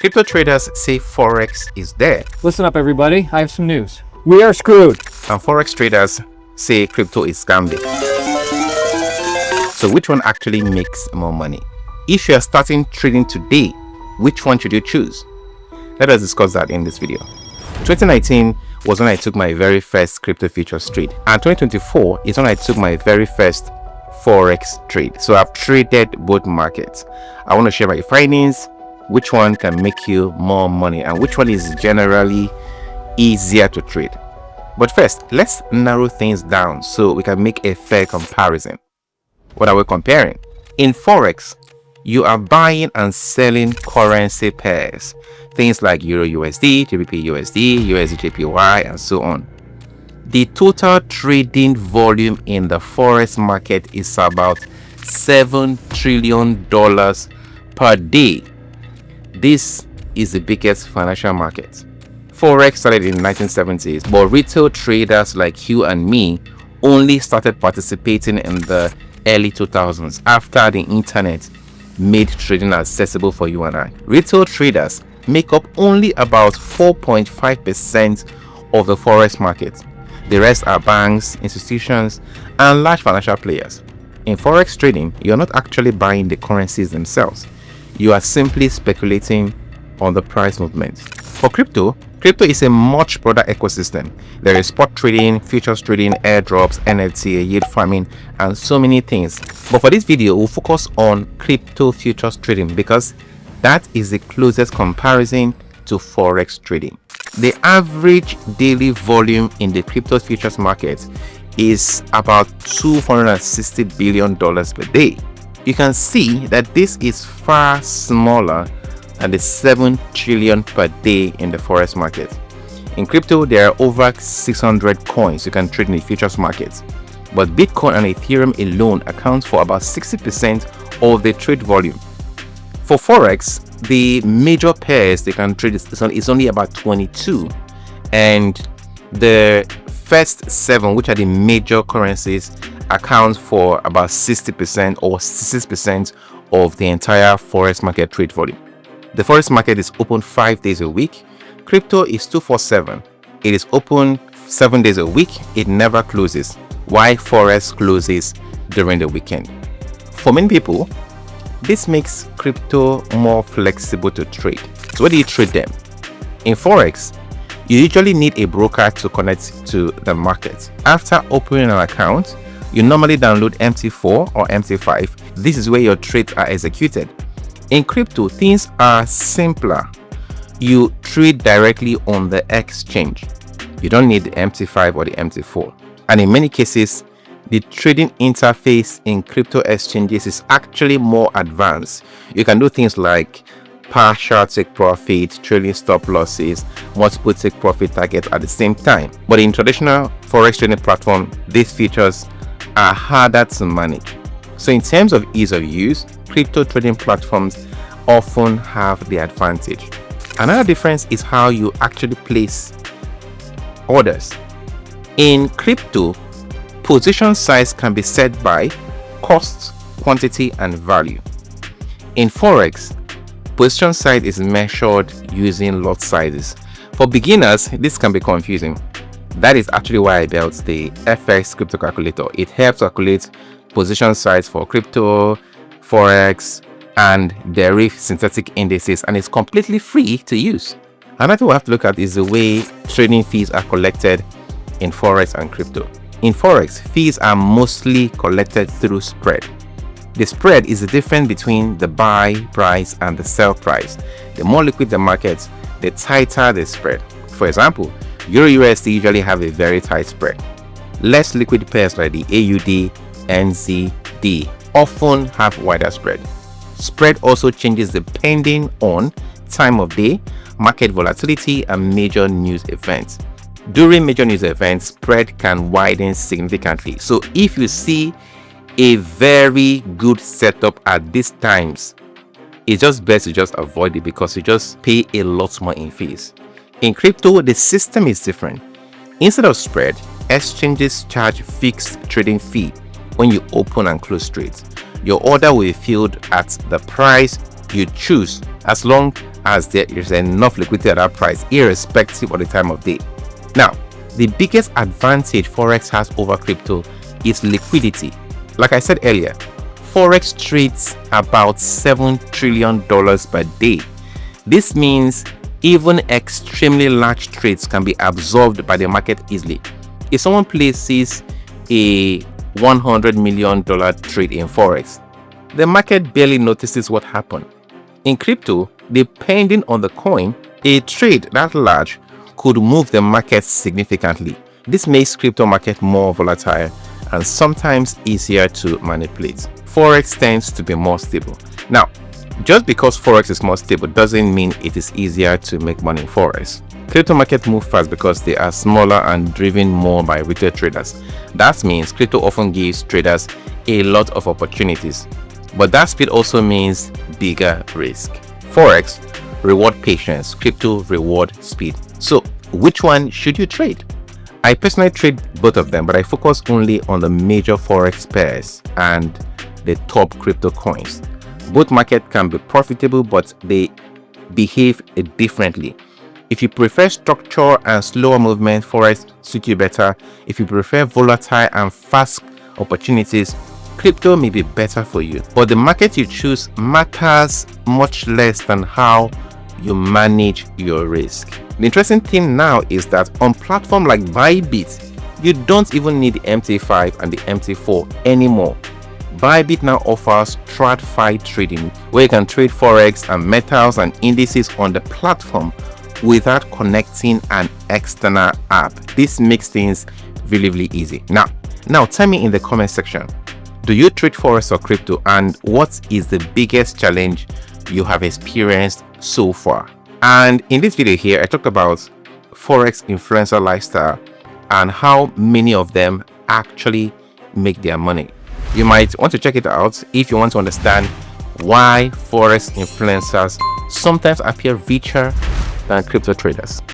Crypto traders say Forex is dead. Listen up, everybody. I have some news. We are screwed. And Forex traders say crypto is scammy. So which one actually makes more money? If you are starting trading today, which one should you choose? Let us discuss that in this video. 2019 was when I took my very first crypto futures trade, and 2024 is when I took my very first Forex trade. So I've traded both markets. I want to share my findings, which one can make you more money and which one is generally easier to trade. But first, let's narrow things down so we can make a fair comparison. What are we comparing? In Forex, you are buying and selling currency pairs, things like Euro USD, GBP USD, USD JPY, and so on. The total trading volume in the Forex market is about $7 trillion per day. This is the biggest financial market. Forex started in the 1970s, but retail traders like you and me only started participating in the early 2000s after the internet made trading accessible for you and I. Retail traders make up only about 4.5% of the Forex market. The rest are banks, institutions, and large financial players. In Forex trading, you're not actually buying the currencies themselves. You are simply speculating on the price movement. For crypto is a much broader ecosystem. There is spot trading, futures trading, airdrops, NFT, yield farming, and so many things. But for this video, we'll focus on crypto futures trading because that is the closest comparison to Forex trading. The average daily volume in the crypto futures market is about $260 billion per day. You can see that this is far smaller than the 7 trillion per day in the Forex market. In crypto, there are over 600 coins you can trade in the futures market, but Bitcoin and Ethereum alone account for about 60% of the trade volume. For Forex, the major pairs they can trade is only about 22, and the first 7, which are the major currencies, accounts for about 60% or 66% of the entire Forex market trade volume. The Forex market is open 5 days a week. Crypto is 247. It is open 7 days a week. It never closes, while Forex closes during the weekend. For many people, this makes crypto more flexible to trade. So where do you trade them? In Forex, you usually need a broker to connect to the market. After opening an account, you normally download MT4 or MT5. This is where your trades are executed. In crypto, things are simpler. You trade directly on the exchange. You don't need the MT5 or the MT4. And in many cases, the trading interface in crypto exchanges is actually more advanced. You can do things like partial take profit, trailing stop losses, multiple take profit targets at the same time. But in traditional Forex trading platform, these features are harder to manage. So in terms of ease of use, crypto trading platforms often have the advantage. Another difference is how you actually place orders. In crypto, position size can be set by cost, quantity, and value. In Forex, position size is measured using lot sizes. For beginners, this can be confusing. That is actually why I built the FX crypto calculator. It helps calculate position size for crypto, Forex, and derive synthetic indices, and it's completely free to use. Another thing we have to look at is the way trading fees are collected in Forex and crypto. In Forex, fees are mostly collected through spread. The spread is the difference between the buy price and the sell price. The more liquid the market, the tighter the spread. For example, Euro USD usually have a very tight spread. Less liquid pairs like the AUD, NZD often have wider spread. Spread also changes depending on time of day, market volatility, and major news events. During major news events, spread can widen significantly. So if you see a very good setup at these times, it's just best to just avoid it because you just pay a lot more in fees. In crypto, the system is different. Instead of spread, exchanges charge fixed trading fee when you open and close trades. Your order will be filled at the price you choose as long as there is enough liquidity at that price, irrespective of the time of day. Now, the biggest advantage Forex has over crypto is liquidity. Like I said earlier, Forex trades about $7 trillion per day. This means even extremely large trades can be absorbed by the market easily. If someone places a $100 million trade in Forex, the market barely notices what happened. In crypto, depending on the coin, a trade that large could move the market significantly. This makes crypto market more volatile and sometimes easier to manipulate. Forex tends to be more stable. Now, just because Forex is more stable doesn't mean it is easier to make money in Forex. Crypto market move fast because they are smaller and driven more by retail traders. That means crypto often gives traders a lot of opportunities, but that speed also means bigger risk. Forex reward patience, crypto reward speed. So which one should you trade? I personally trade both of them, but I focus only on the major Forex pairs and the top crypto coins. Both markets can be profitable, but they behave differently. If you prefer structure and slower movement, Forex suits you better. If you prefer volatile and fast opportunities, crypto may be better for you. But the market you choose matters much less than how you manage your risk. The interesting thing now is that on platforms like Bybit, you don't even need the MT5 and the MT4 anymore. Bybit now offers TradFi trading, where you can trade Forex and metals and indices on the platform without connecting an external app. This makes things really easy. Now tell me in the comment section, do you trade Forex or crypto, and what is the biggest challenge you have experienced so far? And in this video here, I talked about Forex influencer lifestyle and how many of them actually make their money. You might want to check it out if you want to understand why Forex influencers sometimes appear richer than crypto traders.